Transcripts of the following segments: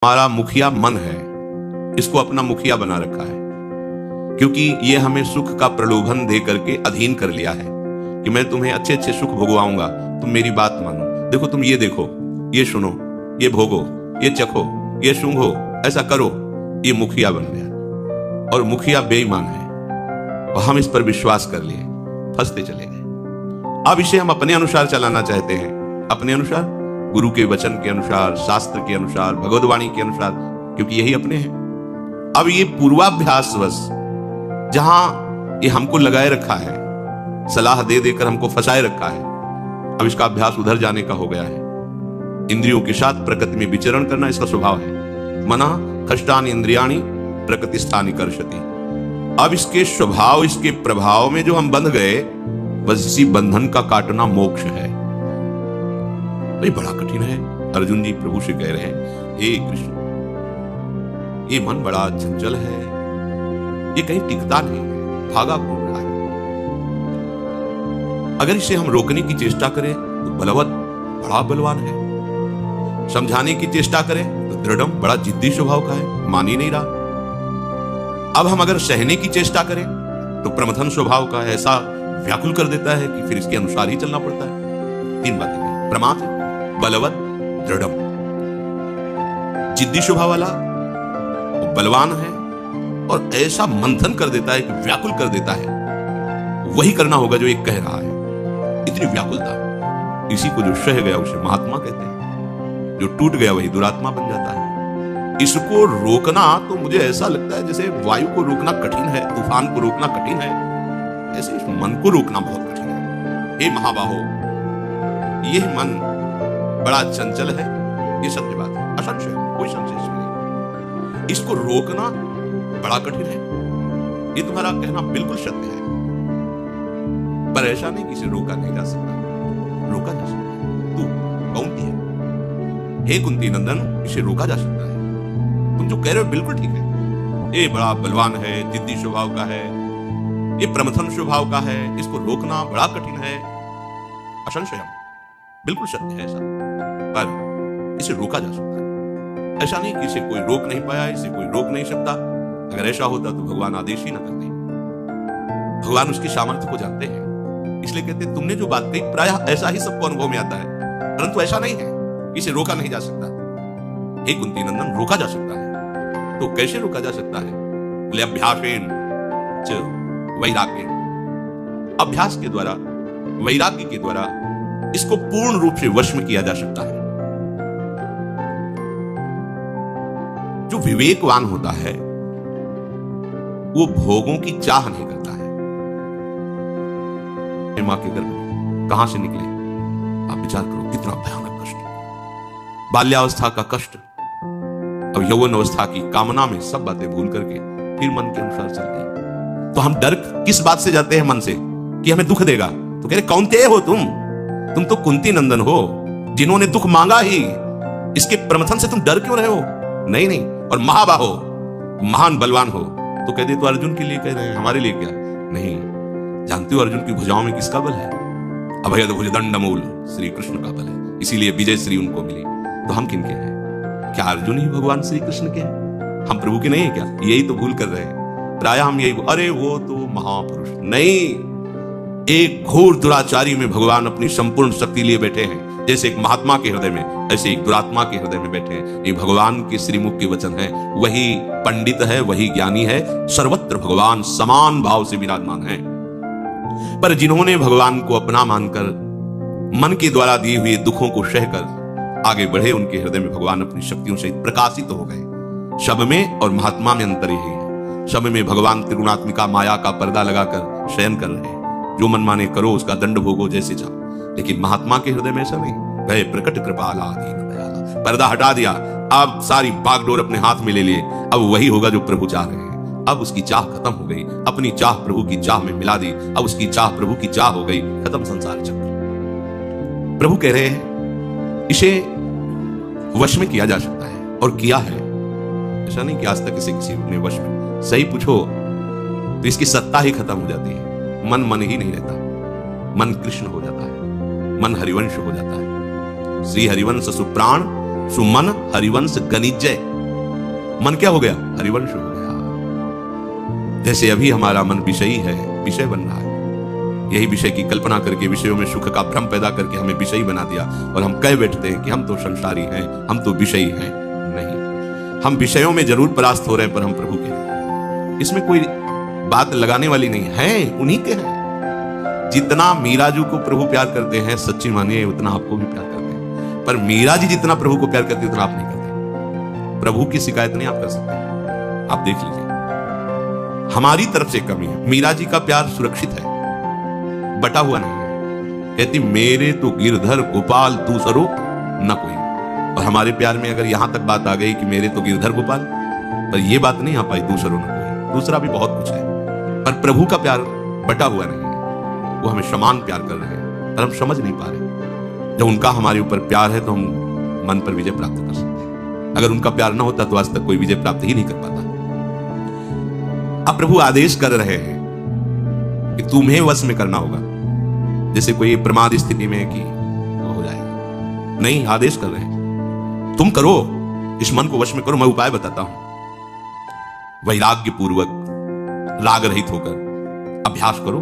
हमारा मुखिया मन है, इसको अपना मुखिया बना रखा है, क्योंकि ये हमें सुख का प्रलोभन दे करके अधीन कर लिया है कि मैं तुम्हें अच्छे अच्छे सुख भोगवाऊंगा, तुम मेरी बात मानो। देखो, तुम ये देखो, ये सुनो, ये भोगो, ये चखो, ये सूंघो, ऐसा करो। ये मुखिया बन गया और मुखिया बेईमान है और हम इस पर विश्वास कर लिए, फंसते चले गए। अब इसे हम अपने अनुसार चलाना चाहते हैं, अपने अनुसार, गुरु के वचन के अनुसार, शास्त्र के अनुसार, भगवदवाणी के अनुसार, क्योंकि यही अपने हैं। अब ये पूर्वाभ्यासवश जहां ये हमको लगाए रखा है, सलाह दे देकर हमको फंसाए रखा है, अब इसका अभ्यास उधर जाने का हो गया है। इंद्रियों के साथ प्रकृति में विचरण करना इसका स्वभाव है। मना कष्टानि इंद्रियाणि प्रकृतिस्थानि कर्षति। अब इसके स्वभाव, इसके प्रभाव में जो हम बंध गए, बस इसी बंधन का काटना मोक्ष है। भाई बड़ा कठिन है। अर्जुन जी प्रभु से कह रहे हैं, हे कृष्ण, ये मन बड़ा चंचल है, ये कहीं टिकता नहीं है, भागा घूम रहा है। अगर इसे हम रोकने की चेष्टा करें तो बलवत, बड़ा बलवान है। समझाने की चेष्टा करें तो दृढ़म, बड़ा जिद्दी स्वभाव का है, मान ही नहीं रहा। अब हम अगर सहने की चेष्टा करें तो प्रमथन स्वभाव का है, ऐसा व्याकुल कर देता है कि फिर इसके अनुसार ही चलना पड़ता है। तीन बातें हैं, प्रमाथ, बलवत, दृढ़म। जिद्दी स्वभाव वाला, बलवान है और ऐसा मंथन कर देता है कि व्याकुल कर देता है, वही करना होगा जो एक कह रहा है। इतनी व्याकुलता, इसी को जो सह गया उसे महात्मा कहते हैं, जो टूट गया वही दुरात्मा बन जाता है। इसको रोकना तो मुझे ऐसा लगता है जैसे वायु को रोकना कठिन है, तूफान को रोकना कठिन है, ऐसे इस मन को रोकना बहुत कठिन है। हे महाबाहो, यह मन बड़ा चंचल है, ये सत्य बात है, असंशय, कोई संशय इसमें नहीं। इसको रोकना बड़ा कठिन है, ये तुम्हारा कहना बिल्कुल सत्य है। पर ऐसा नहीं कि इसे रोका नहीं जा सकता, रोका जा सकता है। तू कौनती है, हे कुंती नंदन, इसे रोका जा सकता है। तुम जो कह रहे हो बिल्कुल ठीक है। ये बड़ा बलवान है, जिद्दी स्वभाव का है, ये प्रमथन स्वभाव का है, इसको रोकना बड़ा कठिन है, असंशय, बिल्कुल सत्य है ऐसा। पर इसे रोका जा सकता है। ऐसा नहीं कि इसे कोई रोक नहीं पाया, इसे कोई रोक नहीं सकता। अगर ऐसा होता तो भगवान आदेश ही ना करते। भगवान उसकी सामर्थ्य को जानते हैं, इसलिए कहते हैं तुमने जो बात कही प्रायः ऐसा ही सबको अनुभव में आता है, परंतु ऐसा नहीं है, इसे रोका नहीं जा सकता। हे कुंती नंदन, रोका जा सकता है। तो कैसे रोका जा सकता है? बोले अभ्यासेन च वैराग्य, अभ्यास के द्वारा, वैराग्य के द्वारा इसको पूर्ण रूप से वश में किया जा सकता है। जो विवेकवान होता है वो भोगों की चाह नहीं करता है। मां के गर्भ में कहां से निकले, आप विचार करो, कितना भयानक कष्ट, बाल्यावस्था का कष्ट, अब यौवन अवस्था की कामना में सब बातें भूल करके फिर मन के अनुसार चलते हैं। तो हम डर किस बात से जाते हैं मन से कि हमें दुख देगा? तो कह रहे कौनते हो तुम तो कुंती नंदन हो, जिन्होंने दुख मांगा ही, इसके प्रमथन से तुम डर क्यों रहे हो? नहीं नहीं, और महाबाहो, महान बलवान हो। तो कह दे तो अर्जुन के लिए कह रहे हैं, हमारे लिए क्या? नहीं, जानते हो अर्जुन की भुजाओं में किसका बल है? अभयद भुजदंडमूल श्री कृष्ण का बल है, इसीलिए विजय श्री उनको मिली। तो हम किनके हैं? क्या अर्जुन ही भगवान श्री कृष्ण के हैं? हम प्रभु के नहीं है क्या? यही तो भूल कर रहे हैं प्रायः हम, यही, अरे वो तो महापुरुष नहीं। एक घोर दुराचारी में भगवान अपनी संपूर्ण शक्ति लिए बैठे हैं। जैसे एक महात्मा के हृदय में, ऐसे एक दुरात्मा के हृदय में बैठे हैं। ये भगवान के श्रीमुख के वचन है, वही पंडित है, वही ज्ञानी है, सर्वत्र भगवान समान भाव से विराजमान है। पर जिन्होंने भगवान को अपना मानकर मन के द्वारा दिए हुए दुखों को सहकर आगे बढ़े, उनके हृदय में भगवान अपनी शक्तियों से प्रकाशित हो गए। शब में और महात्मा में अंतर यही है। शब में भगवान त्रिगुणात्मिका माया का पर्दा लगाकर शयन कर रहे हैं, जो मन माने करो, उसका दंड भोगो जैसे चाहो। लेकिन महात्मा के हृदय में ऐसा नहीं, भय प्रकट कृपाला दीन दयाला, पर्दा हटा दिया, अब सारी बागडोर अपने हाथ में ले लिए, अब वही होगा जो प्रभु चाह रहे हैं। अब उसकी चाह खत्म हो गई, अपनी चाह प्रभु की चाह में मिला दी, अब उसकी चाह प्रभु की चाह हो गई, खत्म संसार चक्र। प्रभु कह रहे हैं इसे वश में किया जा सकता है, और किया है। ऐसा नहीं कि आज तक इसे किसी ने वश में, सही पूछो तो इसकी सत्ता ही खत्म हो जाती है। मन मन ही नहीं रहता, मन कृष्ण हो जाता है, मन हरिवंश हो जाता है। श्री हरिवंश सुप्राण सुमन हरिवंश गनिजय। मन क्या हो गया? हरिवंश हो गया। जैसे अभी हमारा मन विषयी है, विषय बन रहा है, यही विषय की कल्पना करके विषयों में सुख का भ्रम पैदा करके हमें विषयी बना दिया, और हम कह बैठते हैं कि हम तो संसारी हैं, हम तो विषयी हैं। नहीं, हम विषयों में जरूर परास्त हो रहे हैं, पर हम प्रभु के हैं। इसमें कोई बात लगाने वाली नहीं है, उन्हीं के हैं। जितना मीरा जी को प्रभु प्यार करते हैं, सच्ची मानिए उतना आपको भी प्यार करते हैं, पर मीरा जी जितना प्रभु को प्यार करती है उतना आप नहीं करते। प्रभु की शिकायत नहीं आप कर सकते, आप देख लीजिए, हमारी तरफ से कमी है। मीरा जी का प्यार सुरक्षित है, बटा हुआ नहीं है। कहती मेरे तो गिरधर गोपाल दूसरो न कोई, और हमारे प्यार में अगर यहां तक बात आ गई कि मेरे तो गिरधर गोपाल, पर यह बात नहीं आ पाई दूसरो न कोई। दूसरा भी बहुत कुछ है, पर प्रभु का प्यार बटा हुआ नहीं है। वो हमें समान प्यार कर रहे हैं, पर हम समझ नहीं पा रहे। जब उनका हमारे ऊपर प्यार है तो हम मन पर विजय प्राप्त कर सकते हैं। अगर उनका प्यार ना होता तो आज तक कोई विजय प्राप्त ही नहीं कर पाता। अब प्रभु आदेश कर रहे हैं कि तुम्हें वश में करना होगा। जैसे कोई प्रमाद स्थिति में कि हो जाएगा, नहीं, आदेश कर रहे हैं तुम करो, इस मन को वश में करो। मैं उपाय बताता हूं। वैराग्य पूर्वक राग रहित होकर अभ्यास करो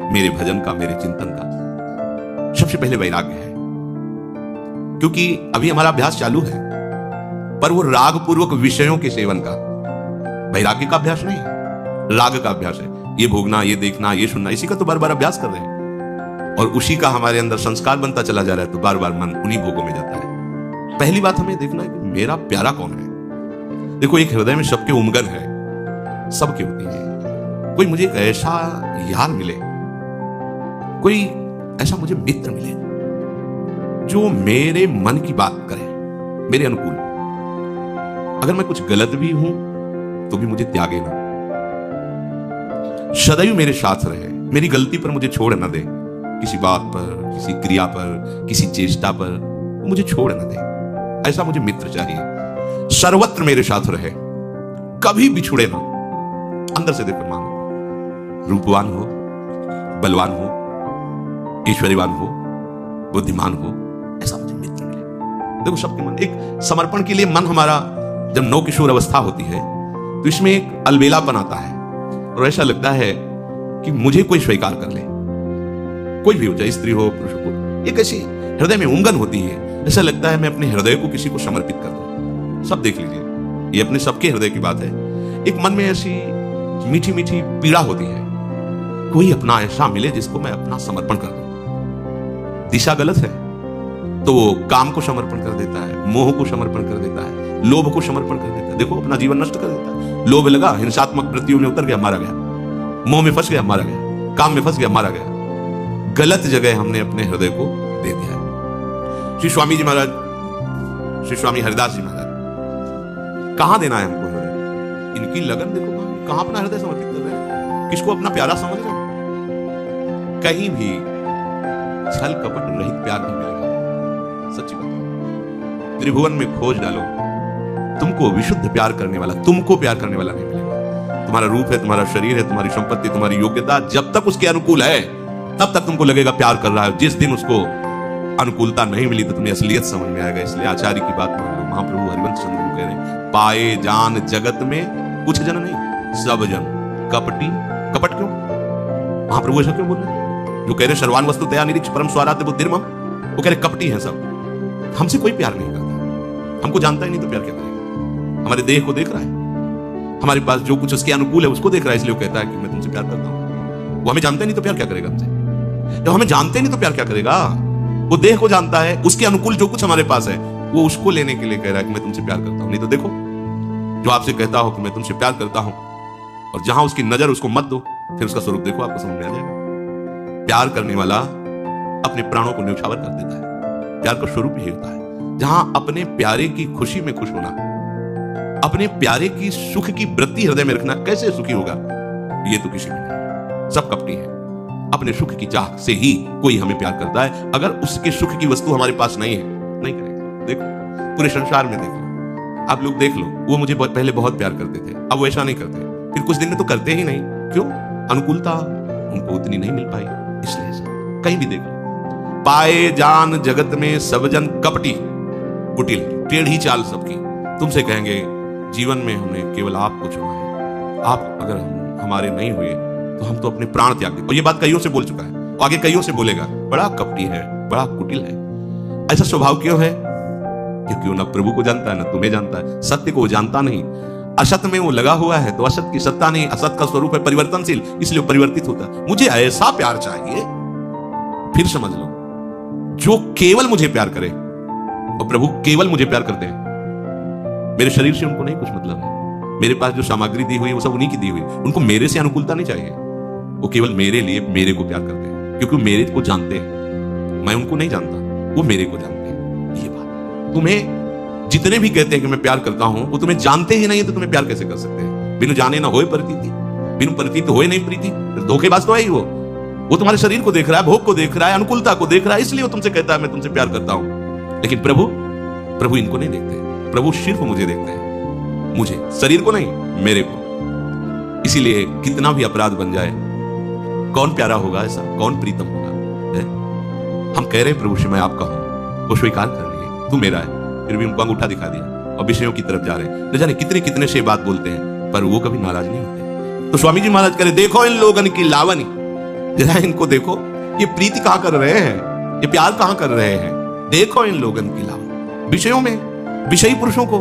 मेरे भजन का, मेरे चिंतन का। सबसे पहले वैराग्य है, क्योंकि अभी हमारा अभ्यास चालू है, पर वो राग पूर्वक विषयों के सेवन का, वैराग्य का अभ्यास नहीं, राग का अभ्यास है। ये भोगना, ये देखना, ये सुनना, इसी का तो बार बार अभ्यास कर रहे हैं, और उसी का हमारे अंदर संस्कार बनता चला जा रहा है, तो बार बार मन उन्हीं भोगों में जाता है। पहली बात हमें देखना है कि मेरा प्यारा कौन है। देखो, एक हृदय में सबके उमंगन है, सबके होती है। कोई मुझे एक ऐसा यार मिले, कोई ऐसा मुझे मित्र मिले जो मेरे मन की बात करे, मेरे अनुकूल। अगर मैं कुछ गलत भी हूं तो भी मुझे त्यागे ना, सदैव मेरे साथ रहे, मेरी गलती पर मुझे छोड़ ना दे, किसी बात पर, किसी क्रिया पर, किसी चेष्टा पर मुझे छोड़ ना दे। ऐसा मुझे मित्र चाहिए, सर्वत्र मेरे साथ रहे, कभी बिछुड़े ना। अंदर से देखकर मांगो, रूपवान हो, बलवान हो, ऐश्वर्यवान हो, बुद्धिमान हो, ऐसा मुझे मित्र मिले। देखो, सबके मन एक समर्पण के लिए मन हमारा जब नौ किशोर अवस्था होती है तो इसमें एक अलबेलापन आता है, और ऐसा लगता है कि मुझे कोई स्वीकार कर ले, कोई भी हो, चाहे स्त्री हो, पुरुष हो। एक ऐसी हृदय में उमंगन होती है, ऐसा लगता है मैं अपने हृदय को किसी को समर्पित कर दूं। सब देख लीजिए, ये अपने सबके हृदय की बात है। एक मन में ऐसी मीठी मीठी पीड़ा होती है, कोई अपना ऐसा मिले जिसको मैं अपना समर्पण कर दूं। दिशा गलत है तो वो काम को समर्पण कर देता है, मोह को समर्पण कर देता है, लोभ को समर्पण कर देता है। देखो, अपना जीवन नष्ट कर देता है। लोभ लगा, हिंसात्मक वृत्तियों में उतर गया, मारा गया। मोह में फंस गया, मारा गया। काम में फंस गया, मारा गया। गलत जगह हमने अपने हृदय को दे दिया है। श्री स्वामी जी महाराज, श्री स्वामी हरिदास जी महाराज, कहां देना है हमको हृदय? इनकी लगन देखो, कहां अपना हृदय समर्पित कर रहे हैं, किसको अपना प्यारा समझ रहे हैं। कहीं भी छल कपट रहित प्यार नहीं मिलेगा। सच्ची बात, त्रिभुवन में खोज डालो, तुमको विशुद्ध प्यार करने वाला, तुमको प्यार करने वाला नहीं मिलेगा। तुम्हारा रूप है, तुम्हारा शरीर है, तुम्हारी संपत्ति, तुम्हारी योग्यता जब तक उसके अनुकूल है तब तक तुमको लगेगा प्यार कर रहा है। जिस दिन उसको अनुकूलता नहीं मिली तो तुम्हें असलियत समझ में आएगा। इसलिए आचार्य की बात मान लो। महाप्रभु हरिवंश चंद्र कह रहे हैं, पाए जान जगत में कुछ जन नहीं, सब जन कपटी। कपट क्यों? महाप्रभु ऐसा क्यों बोल रहे हैं? जो कह रहे सर्वान वस्तु तया निरीक्ष परम स्वाराध्य बुद्धिर्मम, वो कह रहे कपटी हैं सब। हमसे कोई प्यार नहीं करता, हमको जानता ही नहीं तो प्यार क्या करेगा? हमारे देह को देख रहा है, हमारे पास जो कुछ उसके अनुकूल है उसको देख रहा है, इसलिए वो कहता है कि मैं तुमसे प्यार करता हूं। वो हमें जानता ही नहीं तो प्यार क्या करेगा हमसे? जब हमें जानते नहीं तो प्यार क्या करेगा? वो देह को जानता है, उसके अनुकूल जो कुछ हमारे पास है वो उसको लेने के लिए कह रहा है कि मैं तुमसे प्यार करता हूं। नहीं तो देखो, जो आपसे कहता हो कि मैं तुमसे प्यार करता हूं, और जहां उसकी नजर उसको मत दो, फिर उसका स्वरूप देखो, आपको समझ में आ जाएगा। प्यार करने वाला अपने प्राणों को न्यौछावर कर देता है। प्यार का स्वरूप यही होता है, जहां अपने प्यारे की खुशी में खुश होना, अपने प्यारे की सुख की वृत्ति हृदय में रखना। कैसे सुखी होगा? ये तो किसी में नहीं, सब कपटी है। अपने सुख की चाह से ही कोई हमें प्यार करता है। अगर उसके सुख की वस्तु हमारे पास नहीं है, नहीं करेगा। देखो, पूरे संसार में देख लो, आप लोग देख लो, वो मुझे पहले बहुत प्यार करते थे, अब वो ऐसा नहीं करते, फिर कुछ दिन में तो करते ही नहीं। क्यों? अनुकूलता उनको उतनी नहीं मिल पाई, इसलिए ऐसा। कहीं भी देख लो, पाए जान जगत में सब जन कपटी, कुटिल, टेढ़ी चाल सबकी। तुमसे कहेंगे जीवन में हमने केवल आपको चुना है। आप अगर हमारे नहीं हुए तो हम तो अपने प्राण त्याग दें। और ये बात कईयों से बोल चुका है, आगे कईयों से बोलेगा। बड़ा कपटी है, बड़ा कुटिल है। ऐसा स्वभाव क्यों है? क्योंकि वो न प्रभु को जानता है, न तुम्हें जानता है। सत्य को वो जानता नहीं, असत में वो लगा हुआ है। तो असत की सत्ता नहीं, असत का स्वरूप है परिवर्तनशील, इसलिए परिवर्तित होता है। मुझे ऐसा प्यार चाहिए, फिर समझ लो, जो केवल मुझे प्यार करे। और प्रभु केवल मुझे प्यार करते हैं। मेरे शरीर से उनको नहीं कुछ मतलब है। मेरे पास जो सामग्री दी हुई है वो सब उन्हीं की दी हुई है। उनको मेरे से अनुकूलता नहीं चाहिए। वो केवल मेरे लिए मेरे को प्यार करते हैं, क्योंकि मेरे को जानते हैं। मैं उनको नहीं जानता, वो मेरे को जानते हैं। ये बात तुम्हें जितने भी कहते हैं कि मैं प्यार करता हूं, वो तुम्हें जानते ही नहीं है तो तुम्हें प्यार कैसे कर सकते हैं? बिनु जाने ना होए प्रतीति, बिनु प्रतीत होए नहीं प्रीति। धोखेबाज तो है ही वो तुम्हारे शरीर को देख रहा है, भोग को देख रहा है, अनुकूलता को देख रहा है, इसलिए वो तुमसे कहता है मैं तुमसे प्यार करता हूं। लेकिन प्रभु इनको नहीं देखते। प्रभु सिर्फ मुझे देखते हैं, मुझे, शरीर को नहीं, मेरे को। इसीलिए कितना भी अपराध बन जाए, कौन प्यारा होगा ऐसा, कौन प्रीतम होगा है? हम कह रहे हैं प्रभु से मैं आपका हूं, वो स्वीकार कर लिए, तू मेरा है, फिर भी उनको अंगूठा दिखा दिया और विषयों की तरफ जा रहे हैं। न जाने कितने कितने से बात बोलते हैं, पर वो कभी नाराज नहीं होते। तो स्वामी जी महाराज कह रहे, देखो इन लोगन की लावनी, जरा इनको देखो, ये प्रीति कहां कर रहे हैं, ये प्यार कहां कर रहे हैं। देखो इन लोगन की लावनी, विषयों में, विषयी पुरुषों को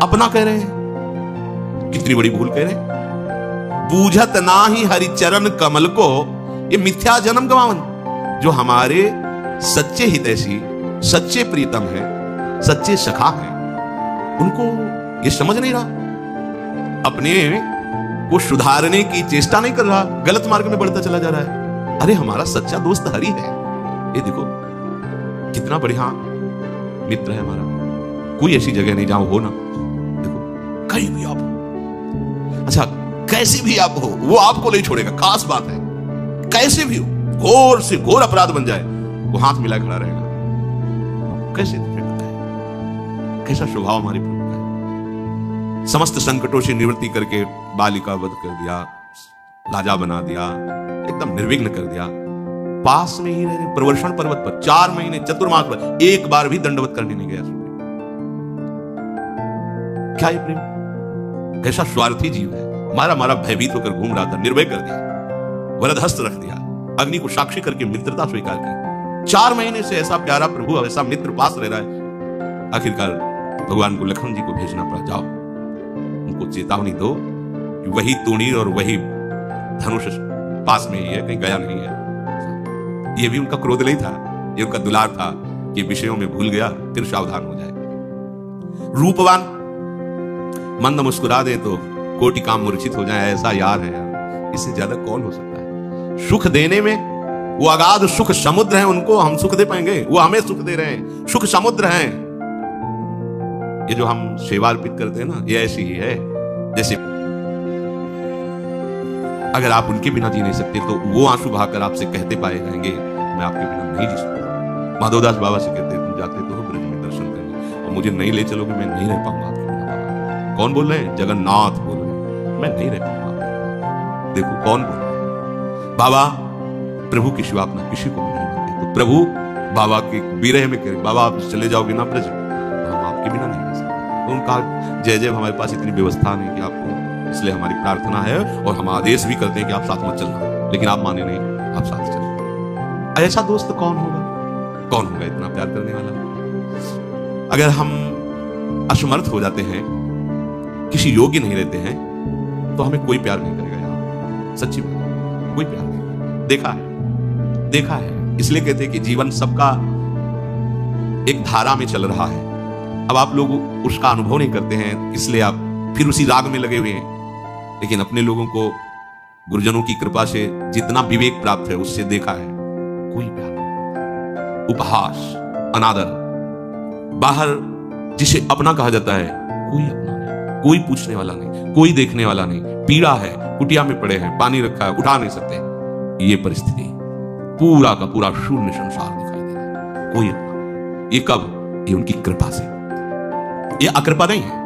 अपना कह रहे हैं। कितनी बड़ी भूल कह रहे हैं। बूझत ना ही हरिचरण कमल को, ये मिथ्या जन्म गवावन। जो हमारे सच्चे हितैषी, सच्चे प्रीतम है, सच्चे सखा है, उनको ये समझ नहीं रहा। अपने को सुधारने की चेष्टा नहीं कर रहा, गलत मार्ग में बढ़ता चला जा रहा है। अरे हमारा सच्चा दोस्त हरि है। ये देखो कितना बढ़िया मित्र है हमारा। कोई ऐसी जगह नहीं जहां हो ना, देखो कहीं भी आप हो, अच्छा कैसे भी आप हो, वो आपको नहीं छोड़ेगा। खास बात है, कैसे भी हो, घोर से घोर अपराध बन जाए, वो हाथ मिला खड़ा रहेगा। कैसे तुम्हें पता है कैसा स्वभाव हमारे प्रभु का है। समस्त संकटों से निवृत्ति करके बालिका वध कर दिया, राजा बना दिया, एकदम निर्विघ्न कर दिया। पास में ही रहे, प्रवर्षण पर्वत पर 4 महीने चतुर्मास पर एक बार भी दंडवत करने नहीं गया। क्या ये प्रेम? कैसा स्वार्थी जीव है। मारा भयभीत होकर घूम रहा था, निर्भय कर दिया, वरदहस्त रख दिया, अग्नि को साक्षी करके मित्रता स्वीकार की। 4 महीने से ऐसा प्यारा प्रभु, ऐसा मित्र पास रह रहा है। आखिरकार भगवान को लक्ष्मण जी को भेजना पड़ा, जाओ उनको चेतावनी दो कि वही तूणीर और वही धनुष पास में ही है, कहीं गया नहीं है। ये भी उनका क्रोध नहीं था, ये उनका दुलार था कि विषयों में भूल गया, फिर सावधान हो जाए। रूपवान मंद मुस्कुरा दे तो कोटि काम मूर्छित हो जाए, ऐसा यार है यार, इससे ज्यादा कौन हो सकता है। सुख देने में वो अगाध सुख समुद्र है, उनको हम सुख दे पाएंगे? वो हमें सुख दे रहे हैं, सुख समुद्र हैं। ये जो हम सेवा अर्पित करते हैं ना, ये ऐसी ही है जैसे अगर आप उनके बिना जी नहीं सकते तो वो आंसू बहाकर आपसे कहते पाए जाएंगे मैं आपके बिना नहीं जी सकता। माधवदास बाबा से कहते तुम जाते तो हो ब्रज में दर्शन करने, और मुझे नहीं ले चलोगे मैं नहीं रह पाऊंगा आपके बिना। बाबा कौन बोल रहे हैं? जगन्नाथ बोल रहे हैं, मैं नहीं रह पाऊंगा। देखो कौन बोल रहे हैं? बाबा प्रभु की शिवा अपना किसी को नहीं मानते। तो प्रभु बाबा के विरह में कह, बाबा आप चले जाओगे ना ब्रज, तो हम आपके बिना नहीं रह सकते। तो उनका जय जय, हमारे पास इतनी व्यवस्था नहीं कि आपको, इसलिए हमारी प्रार्थना है और हम आदेश भी करते हैं कि आप साथ मत चलना, लेकिन आप माने नहीं, आप साथ चलना। ऐसा दोस्त कौन होगा? कौन होगा इतना प्यार करने वाला? अगर हम असमर्थ हो जाते हैं, किसी योग्य नहीं रहते हैं, तो हमें कोई प्यार नहीं करेगा यार, सच्ची बात, कोई प्यार नहीं। देखा है, इसलिए कहते हैं कि जीवन सबका एक धारा में चल रहा है। अब आप लोग उसका अनुभव नहीं करते हैं, इसलिए आप फिर उसी राग में लगे हुए हैं। लेकिन अपने लोगों को गुरुजनों की कृपा से जितना विवेक प्राप्त है, उससे देखा है कोई प्यार नहीं। उपहास, अनादर, बाहर जिसे अपना कहा जाता है, कोई अपना नहीं, कोई पूछने वाला नहीं, कोई देखने वाला नहीं। पीड़ा है, कुटिया में पड़े हैं, पानी रखा है, उठा नहीं सकते। ये परिस्थिति, पूरा का पूरा शून्य संसार दिखाई दे रहा है, कोई अपना नहीं। ये कब? ये उनकी कृपा से। ये अकृपा नहीं है।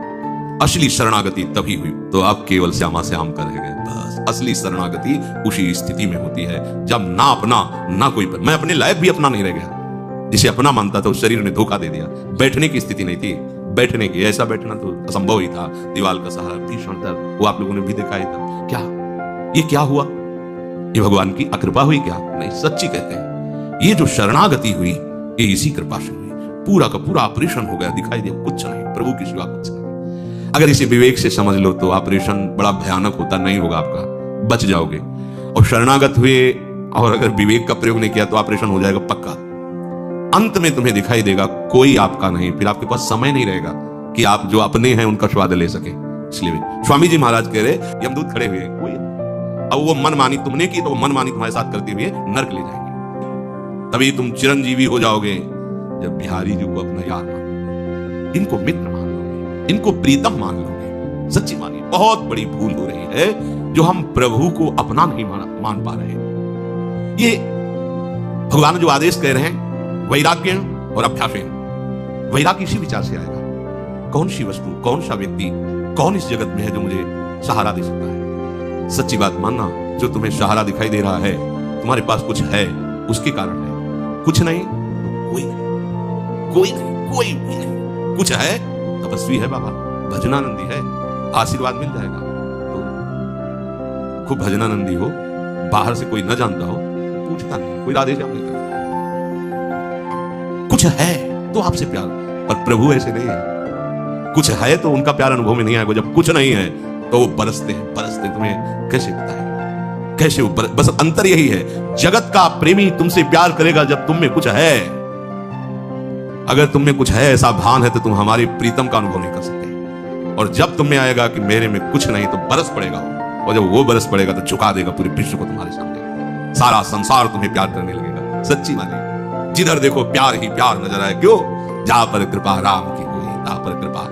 असली शरणागति तभी हुई तो आप केवल श्यामा श्याम कर रह गए, बस। असली शरणागति उसी स्थिति में होती है जब ना अपना ना कोई पर। मैं अपने लायक भी अपना नहीं रह गया। जिसे अपना मानता था उस शरीर ने धोखा दे दिया। बैठने की स्थिति नहीं थी, बैठने की, ऐसा बैठना तो असंभव ही था, दीवार का सहारा, भीषण दर्द, वो आप लोगों ने भी देखा है। तब क्या ये क्या हुआ? ये भगवान की अकृपा हुई क्या? नहीं, सच्ची कहते हैं ये जो शरणागति हुई ये इसी कृपा से हुई। पूरा का पूरा ऑपरेशन हो गया, दिखाई दिया कुछ नहीं, प्रभु की सेवा कुछ नहीं। अगर इसे विवेक से समझ लो तो ऑपरेशन बड़ा भयानक होता नहीं होगा आपका, बच जाओगे। और शरणागत हुए और अगर विवेक का प्रयोग नहीं किया तो ऑपरेशन हो जाएगा पक्का। अंत में तुम्हें दिखाई देगा कोई आपका नहीं, फिर आपके पास समय नहीं रहेगा कि आप जो अपने हैं उनका स्वाद ले सके। इसलिए स्वामी जी महाराज कह रहे यमदूत खड़े हुए कोई, अब वो मनमानी तुमने की तो वो मनमानी तुम्हारे साथ करते हुए नरक ले जाएंगे। तभी तुम चिरंजीवी हो जाओगे जब बिहारी जी को अपना यार मान लोगे, इनको मित्र मान लोगे, इनको प्रीतम मान लोगे। सच्ची मानिए, बहुत बड़ी भूल हो रही है जो हम प्रभु को अपना नहीं मान पा रहे। ये भगवान जो आदेश कह रहे हैं वैराग्य और अभ्यासेन, वैराग्य इसी विचार से आएगा। कौन सी वस्तु, कौन सा व्यक्ति, कौन इस जगत में है जो मुझे सहारा दे सकता है? सच्ची बात मानना, जो तुम्हें सहारा दिखाई दे रहा है, तुम्हारे पास कुछ है उसके कारण है, कुछ नहीं तो कोई नहीं, कोई नहीं, कोई भी नहीं। कुछ है, तपस्वी है बाबा, भजनानंदी है, आशीर्वाद मिल जाएगा। तो खूब भजनानंदी हो, बाहर से कोई न जानता हो, पूछता नहीं, कोई राधे श्याम नहीं करता। कुछ है तो आपसे प्यार, पर प्रभु ऐसे नहीं है। कुछ है तो उनका प्यार अनुभव में नहीं आएगा, जब कुछ नहीं है तो वो बरसते हैं, बरसते। तुम्हें कैसे बताएं कैसे वो बस अंतर यही है, जगत का प्रेमी तुमसे प्यार करेगा जब तुम में कुछ है। अगर तुम में कुछ है, ऐसा भान है, तो तुम हमारी प्रीतम का अनुभव नहीं कर सकते। और जब तुम में आएगा कि मेरे में कुछ नहीं, तो बरस पड़ेगा, और जब वो बरस पड़ेगा तो झुका देगा पूरे विश्व को तुम्हारे सामने। सारा संसार तुम्हें प्यार करने लगेगा। सच्ची मानिए, जिधर देखो प्यार ही प्यार नजर आए। क्यों? जहां पर कृपा राम की हुई, तहां पर कृपा